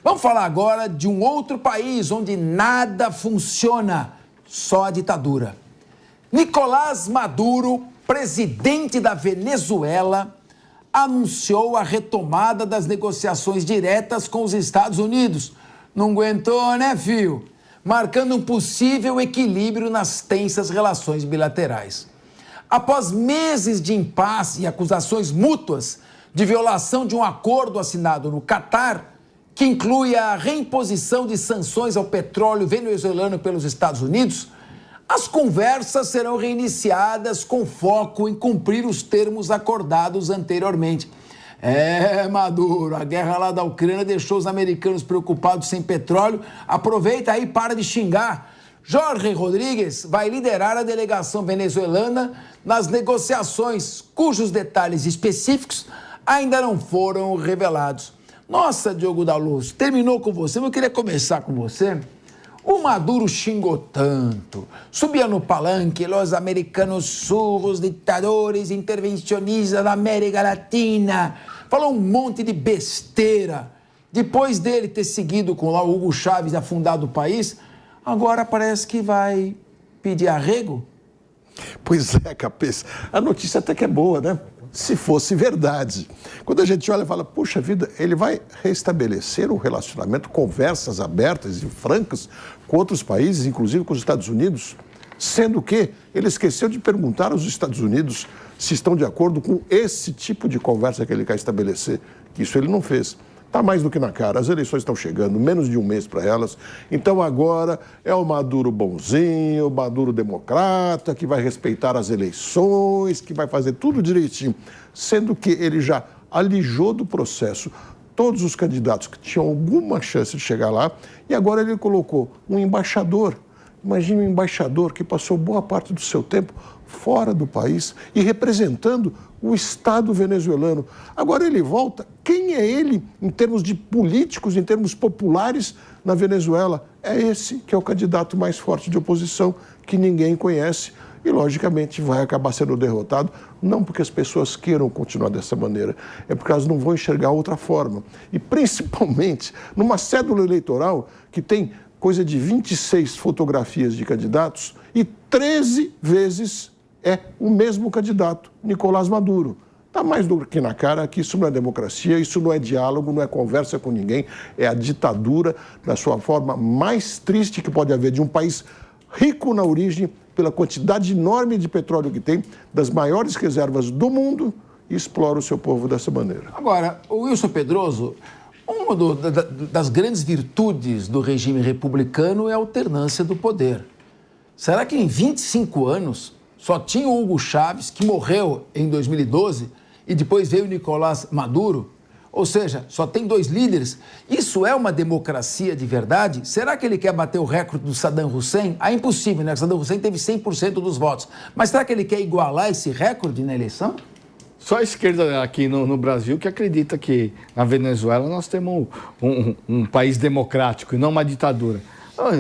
Vamos falar agora de um outro país onde nada funciona, só a ditadura. Nicolás Maduro, presidente da Venezuela, anunciou a retomada das negociações diretas com os Estados Unidos. Não aguentou, né, filho? Marcando um possível equilíbrio nas tensas relações bilaterais. Após meses de impasse e acusações mútuas de violação de um acordo assinado no Catar, que inclui a reimposição de sanções ao petróleo venezuelano pelos Estados Unidos, as conversas serão reiniciadas com foco em cumprir os termos acordados anteriormente. Maduro, a guerra lá da Ucrânia deixou os americanos preocupados sem petróleo. Aproveita aí e para de xingar. Jorge Rodrigues vai liderar a delegação venezuelana nas negociações, cujos detalhes específicos ainda não foram revelados. Nossa, Diogo da Luz, terminou com você, mas eu queria começar com você. O Maduro xingou tanto, subia no palanque, os americanos surros, ditadores, intervencionistas da América Latina, falou um monte de besteira. Depois dele ter seguido com lá o Hugo Chávez e afundado o país, agora parece que vai pedir arrego? Pois é, Capês, a notícia até que é boa, né? Se fosse verdade. Quando a gente olha e fala, puxa vida, ele vai restabelecer o relacionamento, conversas abertas e francas com outros países, inclusive com os Estados Unidos, sendo que ele esqueceu de perguntar aos Estados Unidos se estão de acordo com esse tipo de conversa que ele quer estabelecer. Isso ele não fez. Está mais do que na cara, as eleições estão chegando, menos de um mês para elas, então agora é o Maduro bonzinho, o Maduro democrata, que vai respeitar as eleições, que vai fazer tudo direitinho, sendo que ele já alijou do processo todos os candidatos que tinham alguma chance de chegar lá, e agora ele colocou um embaixador. Imagine um embaixador que passou boa parte do seu tempo fora do país e representando o Estado venezuelano. Agora ele volta. Quem é ele em termos de políticos, em termos populares na Venezuela? É esse que é o candidato mais forte de oposição, que ninguém conhece e, logicamente, vai acabar sendo derrotado, não porque as pessoas queiram continuar dessa maneira, é porque elas não vão enxergar outra forma. E, principalmente, numa cédula eleitoral que tem coisa de 26 fotografias de candidatos e 13 vezes é o mesmo candidato, Nicolás Maduro. Está mais do que na cara que isso não é democracia, isso não é diálogo, não é conversa com ninguém, é a ditadura na sua forma mais triste que pode haver de um país rico na origem, pela quantidade enorme de petróleo que tem, das maiores reservas do mundo, e explora o seu povo dessa maneira. Agora, o Wilson Pedroso, uma das grandes virtudes do regime republicano é a alternância do poder. Será que em 25 anos só tinha o Hugo Chávez, que morreu em 2012, e depois veio o Nicolás Maduro? Ou seja, só tem dois líderes. Isso é uma democracia de verdade? Será que ele quer bater o recorde do Saddam Hussein? É impossível, né? Saddam Hussein teve 100% dos votos. Mas será que ele quer igualar esse recorde na eleição? Só a esquerda aqui no Brasil que acredita que na Venezuela nós temos um país democrático e não uma ditadura.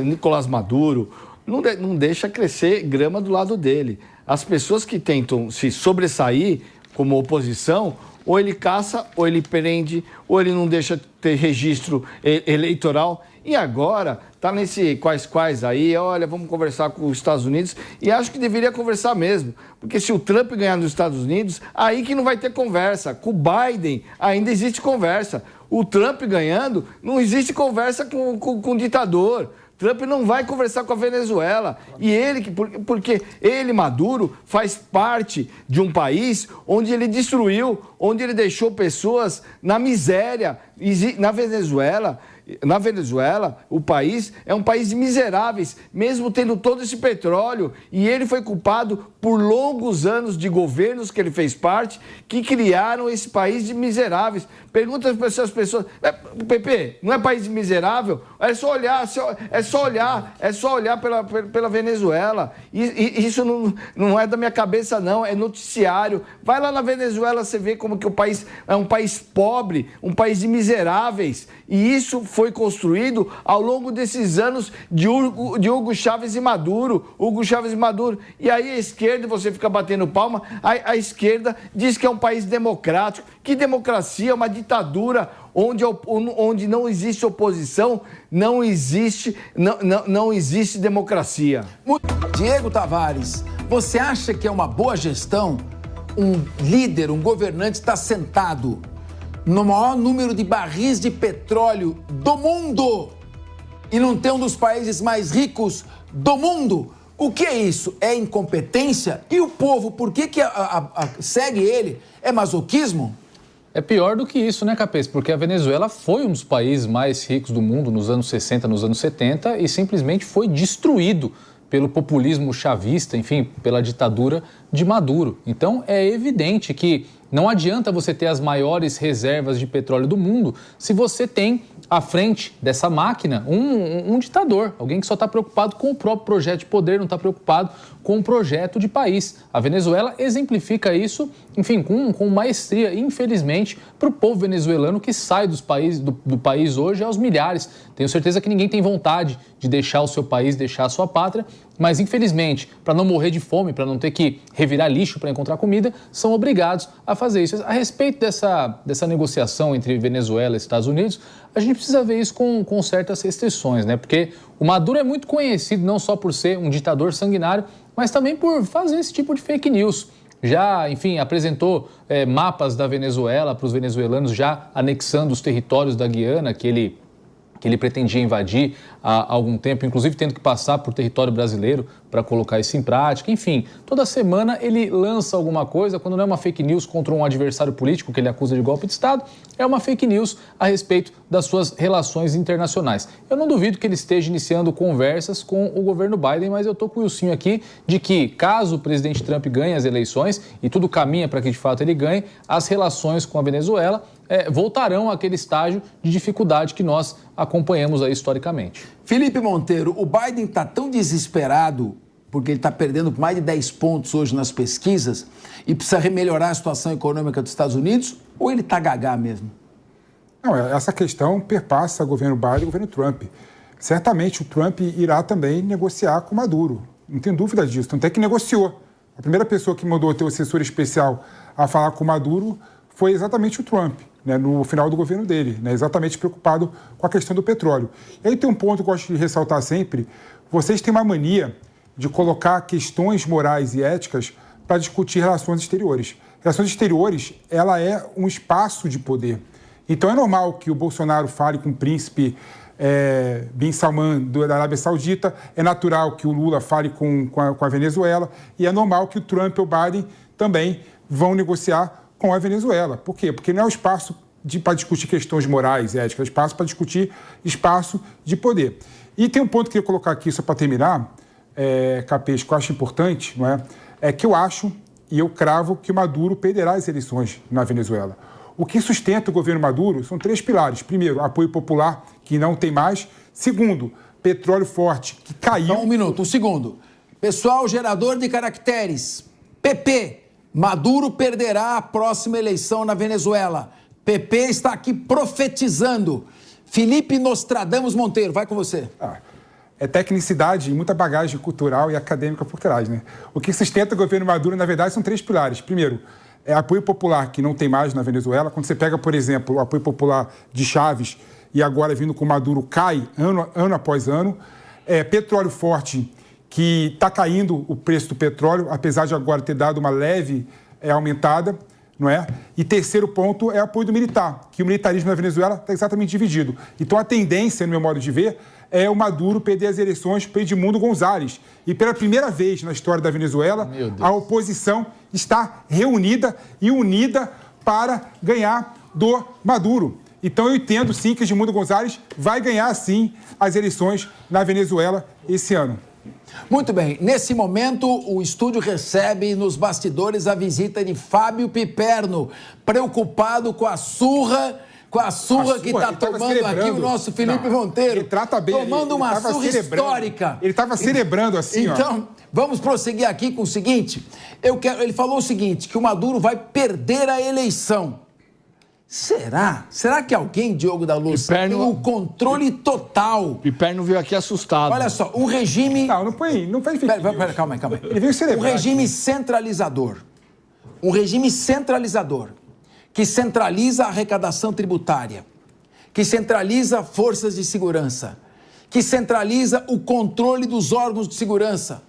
Nicolás Maduro não deixa crescer grama do lado dele. As pessoas que tentam se sobressair como oposição, ou ele caça, ou ele prende, ou ele não deixa ter registro eleitoral. E agora está nesse quais aí, olha, vamos conversar com os Estados Unidos, e acho que deveria conversar mesmo, porque se o Trump ganhar nos Estados Unidos, aí que não vai ter conversa. Com o Biden ainda existe conversa. O Trump ganhando, não existe conversa com o ditador. Trump não vai conversar com a Venezuela. E ele, porque ele, Maduro, faz parte de um país onde ele destruiu, onde ele deixou pessoas na miséria. Na Venezuela, o país é um país de miseráveis, mesmo tendo todo esse petróleo. E ele foi culpado por longos anos de governos que ele fez parte, que criaram esse país de miseráveis. Pergunta para as pessoas, Pepe, não é país de miserável? É só olhar pela Venezuela. E isso não é da minha cabeça, não, é noticiário. Vai lá na Venezuela, você vê como que o país é um país pobre, um país de miseráveis. E isso foi construído ao longo desses anos de Hugo Chávez e Maduro. E aí a esquerda, você fica batendo palma, a esquerda diz que é um país democrático. Que democracia? Uma ditadura onde não existe oposição, não existe democracia. Diego Tavares, você acha que é uma boa gestão um líder, um governante está sentado no maior número de barris de petróleo do mundo e não tem um dos países mais ricos do mundo? O que é isso? É incompetência? E o povo, por que segue ele? É masoquismo? É pior do que isso, né, Capês? Porque a Venezuela foi um dos países mais ricos do mundo nos anos 60, nos anos 70 e simplesmente foi destruído pelo populismo chavista, enfim, pela ditadura de Maduro. Então, é evidente que não adianta você ter as maiores reservas de petróleo do mundo se você tem à frente dessa máquina um ditador, alguém que só está preocupado com o próprio projeto de poder, não está preocupado com o projeto de país. A Venezuela exemplifica isso, enfim, com maestria, infelizmente, para o povo venezuelano que sai do país hoje aos milhares. Tenho certeza que ninguém tem vontade de deixar o seu país, deixar a sua pátria, mas infelizmente, para não morrer de fome, para não ter que revirar lixo para encontrar comida, são obrigados a fazer isso. A respeito dessa negociação entre Venezuela e Estados Unidos, a gente precisa ver isso com certas restrições, né? Porque o Maduro é muito conhecido não só por ser um ditador sanguinário, mas também por fazer esse tipo de fake news. Já, enfim, apresentou mapas da Venezuela para os venezuelanos, já anexando os territórios da Guiana que ele pretendia invadir há algum tempo, inclusive tendo que passar por território brasileiro para colocar isso em prática. Enfim, toda semana ele lança alguma coisa, quando não é uma fake news contra um adversário político que ele acusa de golpe de Estado, é uma fake news a respeito das suas relações internacionais. Eu não duvido que ele esteja iniciando conversas com o governo Biden, mas eu estou com o Ilcinho aqui de que, caso o presidente Trump ganhe as eleições, e tudo caminha para que de fato ele ganhe, as relações com a Venezuela voltarão àquele estágio de dificuldade que nós acompanhamos aí historicamente. Felipe Monteiro, o Biden está tão desesperado porque ele está perdendo mais de 10 pontos hoje nas pesquisas e precisa melhorar a situação econômica dos Estados Unidos, ou ele está gagá mesmo? Não, essa questão perpassa o governo Biden e o governo Trump. Certamente o Trump irá também negociar com Maduro, não tem dúvida disso, tanto é que negociou. A primeira pessoa que mandou ter o assessor especial a falar com Maduro foi exatamente o Trump, né, no final do governo dele, né, exatamente preocupado com a questão do petróleo. E aí tem um ponto que eu gosto de ressaltar sempre: vocês têm uma mania de colocar questões morais e éticas para discutir relações exteriores. Relações exteriores, ela é um espaço de poder. Então é normal que o Bolsonaro fale com o príncipe Bin Salman da Arábia Saudita, é natural que o Lula fale com a Venezuela e é normal que o Trump e o Biden também vão negociar com a Venezuela. Por quê? Porque não é o espaço para discutir questões morais e éticas, é o espaço para discutir espaço de poder. E tem um ponto que eu queria colocar aqui só para terminar, Capês, que eu acho importante, não é? É que eu acho e eu cravo que o Maduro perderá as eleições na Venezuela. O que sustenta o governo Maduro são 3 pilares. Primeiro, apoio popular, que não tem mais. Segundo, petróleo forte, que caiu. Então, um minuto, um segundo. Pessoal, gerador de caracteres. PP, Maduro perderá a próxima eleição na Venezuela. PP está aqui profetizando. Felipe Nostradamus Monteiro, vai com você. É tecnicidade e muita bagagem cultural e acadêmica por trás, né? O que sustenta o governo Maduro, na verdade, são 3 pilares. Primeiro, é apoio popular, que não tem mais na Venezuela. Quando você pega, por exemplo, o apoio popular de Chávez e agora vindo com Maduro, cai ano após ano. Petróleo forte, que está caindo o preço do petróleo, apesar de agora ter dado uma leve aumentada, não é? E terceiro ponto é apoio do militar, que o militarismo na Venezuela está exatamente dividido. Então a tendência, no meu modo de ver, é o Maduro perder as eleições para Edmundo González. E pela primeira vez na história da Venezuela, a oposição está reunida e unida para ganhar do Maduro. Então eu entendo sim que Edmundo González vai ganhar sim as eleições na Venezuela esse ano. Muito bem, nesse momento o estúdio recebe nos bastidores a visita de Fábio Piperno, preocupado com a surra com a surra que está tomando aqui o nosso Felipe Monteiro. Ele trata bem. Tomando uma surra histórica. Ele estava celebrando assim, Então, vamos prosseguir aqui com o seguinte. Ele falou o seguinte, que o Maduro vai perder a eleição. Será? Será que alguém, Diogo da Luz, tem o controle total? O Piperno veio aqui assustado. Olha só, um regime... Não faz fake news. Pera, calma aí. Ele veio celebrar. Um regime centralizador. Um regime centralizador. Que centraliza a arrecadação tributária. Que centraliza forças de segurança. Que centraliza o controle dos órgãos de segurança.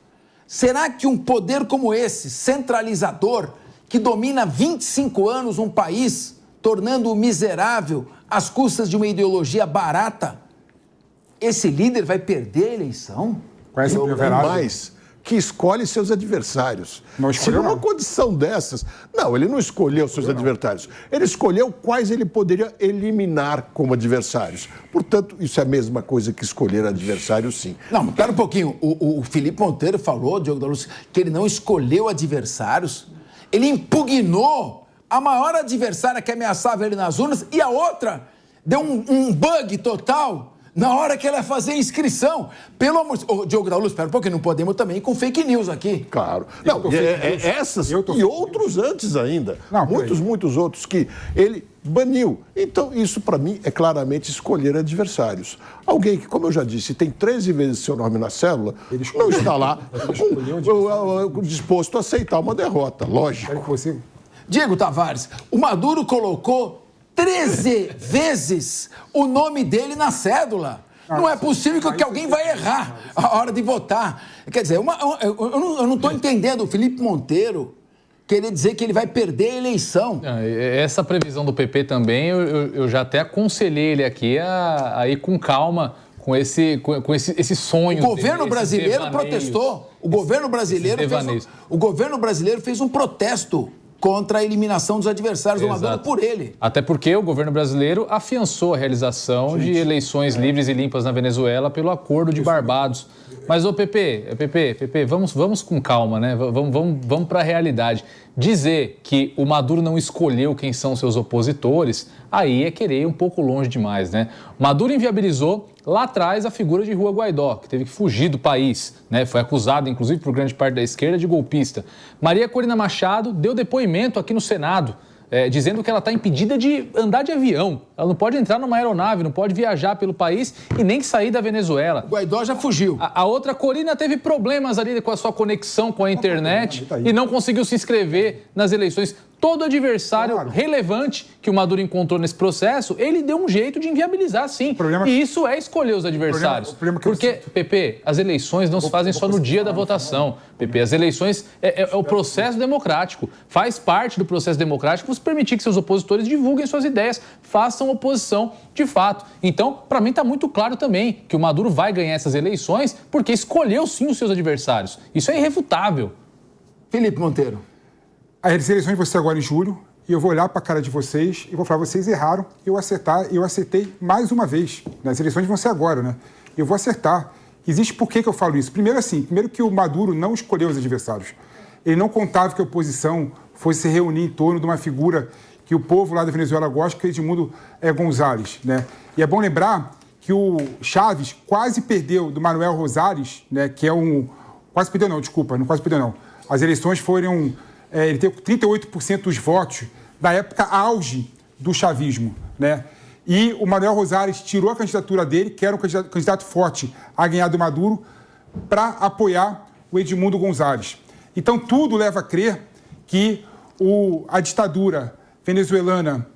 Será que um poder como esse, centralizador, que domina 25 anos um país, tornando-o miserável às custas de uma ideologia barata, esse líder vai perder a eleição? Mas que escolhe seus adversários. Não escolheu, Se numa condição dessas... Não, ele não escolheu seus adversários. Ele escolheu quais ele poderia eliminar como adversários. Portanto, isso é a mesma coisa que escolher adversário, sim. Não, mas pera um pouquinho. O Felipe Monteiro falou, Diogo da Luz, que ele não escolheu adversários. Ele impugnou a maior adversária que ameaçava ele nas urnas e a outra deu um bug total na hora que ela ia fazer a inscrição. Pelo amor de Deus. Diogo da Luz, espera um pouquinho, não podemos também ir com fake news aqui. Claro. Não, essas e outros antes ainda. Não, muitos outros que ele baniu. Então, isso para mim é claramente escolher adversários. Alguém que, como eu já disse, tem 13 vezes seu nome na célula, não está lá disposto a aceitar uma derrota, lógico. Diego Tavares, o Maduro colocou 13 vezes o nome dele na cédula. Não é possível que alguém vai errar a hora de votar. Quer dizer, eu não estou entendendo o Felipe Monteiro querer dizer que ele vai perder a eleição. Essa previsão do PP também, eu já até aconselhei ele aqui a ir com calma com esse sonho. O governo brasileiro protestou. O governo brasileiro fez um protesto contra a eliminação dos adversários do Maduro por ele. Até porque o governo brasileiro afiançou a realização de eleições livres e limpas na Venezuela pelo Acordo de Barbados. Mas, PP, vamos com calma, né? Vamos para a realidade. Dizer que o Maduro não escolheu quem são seus opositores, aí é querer ir um pouco longe demais, né? Maduro inviabilizou lá atrás a figura de Juan Guaidó, que teve que fugir do país, né? Foi acusado, inclusive, por grande parte da esquerda de golpista. Maria Corina Machado deu depoimento aqui no Senado, dizendo que ela está impedida de andar de avião. Ela não pode entrar numa aeronave, não pode viajar pelo país e nem sair da Venezuela. O Guaidó já fugiu. A outra, Corina, teve problemas ali com a sua conexão com a internet e não conseguiu se inscrever nas eleições. Todo adversário relevante que o Maduro encontrou nesse processo, ele deu um jeito de inviabilizar, sim. E isso é escolher os adversários. Porque, PP, as eleições não se fazem só no dia da votação. PP, as eleições é o processo democrático. Faz parte do processo democrático você permitir que seus opositores divulguem suas ideias, façam oposição de fato. Então, para mim está muito claro também que o Maduro vai ganhar essas eleições porque escolheu, sim, os seus adversários. Isso é irrefutável. Felipe Monteiro. As eleições vão ser agora em julho, e eu vou olhar para a cara de vocês e vou falar, vocês erraram, eu acertei mais uma vez. As eleições vão ser agora, né? Eu vou acertar. Existe por que eu falo isso? Primeiro que o Maduro não escolheu os adversários. Ele não contava que a oposição fosse se reunir em torno de uma figura que o povo lá da Venezuela gosta, que é Edmundo González, né? E é bom lembrar que o Chávez quase perdeu do Manuel Rosales, né? Que é quase perdeu não, desculpa, não quase perdeu não. As eleições foram... ele teve 38% dos votos da época auge do chavismo, né? E o Manuel Rosales tirou a candidatura dele, que era um candidato forte a ganhar do Maduro, para apoiar o Edmundo González. Então, tudo leva a crer que a ditadura venezuelana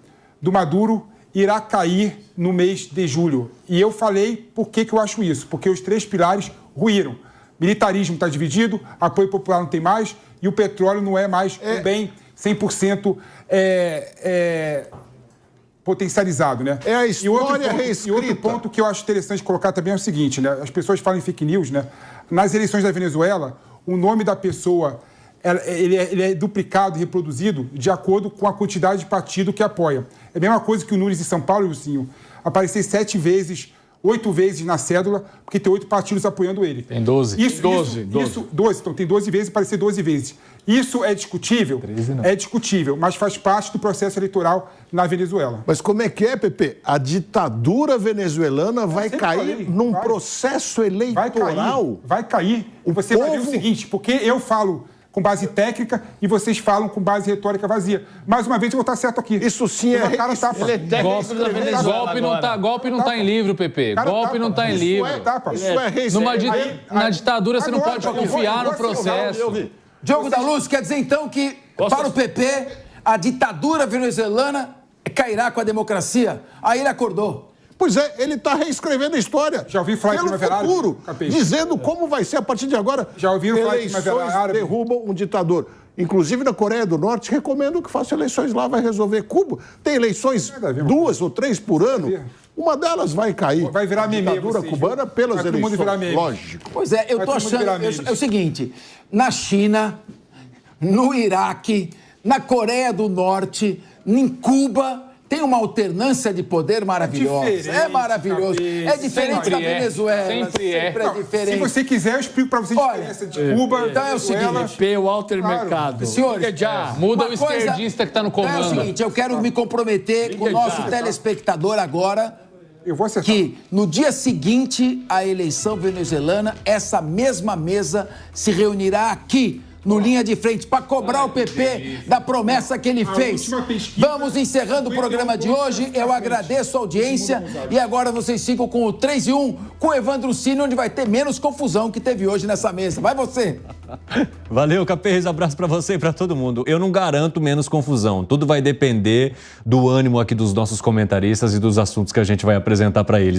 do Maduro irá cair no mês de julho. E eu falei por que eu acho isso. Porque os 3 pilares ruíram. Militarismo está dividido, apoio popular não tem mais, e o petróleo não é mais um bem 100% potencializado, né? É a história reescrita. E outro ponto que eu acho interessante colocar também é o seguinte, né? As pessoas falam em fake news, né? Nas eleições da Venezuela, o nome da pessoa ele é duplicado e reproduzido de acordo com a quantidade de partido que apoia. É a mesma coisa que o Nunes em São Paulo, Lucinho, aparecer 7 vezes 8 vezes na cédula, porque tem 8 partidos apoiando ele. Tem 12. 12. Então tem 12 vezes, pode ser 12 vezes. Isso é discutível? 13 não. É discutível, mas faz parte do processo eleitoral na Venezuela. Mas como é que é, Pepe? A ditadura venezuelana vai sempre cair falei, num vai. processo Vai eleitoral? cair. E você vai ver o povo- seguinte, porque eu falo com base técnica e vocês falam com base retórica vazia. Mais uma vez eu vou estar certo aqui. Isso sim Uma cara tapa. Ele é técnico da Venezuela. Golpe não tá em livro, Pepe. Cara, Golpe tapa. não tá em Isso livro. é tapa. Isso é reis. Na ditadura você não Agora, pode eu vou- confiar eu no vou assinar, processo. Diogo da Luz, quer dizer então que, para o PP, a ditadura venezuelana cairá com a democracia? Aí ele acordou. Pois é, ele está reescrevendo a história. Já ouviu falar de pelo Primavera Árabe, futuro, Capês? dizendo como vai ser a partir de agora. Já ouviram falar de Primavera Eleições Árabe? derrubam um ditador. Inclusive na Coreia do Norte, recomendo que faça eleições lá, vai resolver. Cuba tem eleições Nada a ver, 2 ou 3 por ano. ver. Uma delas vai cair. Vai virar meme, A ditadura vocês, cubana viu? pelas Vai todo mundo eleições. virar meme. Lógico. Pois é, eu Vai tô todo mundo achando. virar memes. É o seguinte: na China, no Iraque, na Coreia do Norte, em Cuba. Tem uma alternância de poder maravilhosa. É diferente, maravilhoso. Capês. É diferente Sempre da é. Venezuela. Sempre é. Sempre é diferente. Se você quiser, eu explico para vocês a Olha, diferença de Cuba, então é o Venezuela. seguinte, P. Walter Claro. Mercado. Senhores, Liga já. Muda Uma o coisa- esquerdista que está no Então é o comando. seguinte, eu quero me comprometer com o nosso telespectador agora Eu vou acertar. que no dia seguinte à eleição venezuelana, essa mesma mesa se reunirá aqui no Linha de Frente para cobrar o PP da promessa que ele fez. última pesquisa, Vamos encerrando o programa de hoje. Eu agradeço a audiência e agora vocês ficam com o 3 e 1 com o Evandro Cine, onde vai ter menos confusão que teve hoje nessa mesa. Vai você! Valeu, Capês, abraço pra você e pra todo mundo. Eu não garanto menos confusão. Tudo vai depender do ânimo aqui dos nossos comentaristas e dos assuntos que a gente vai apresentar pra eles.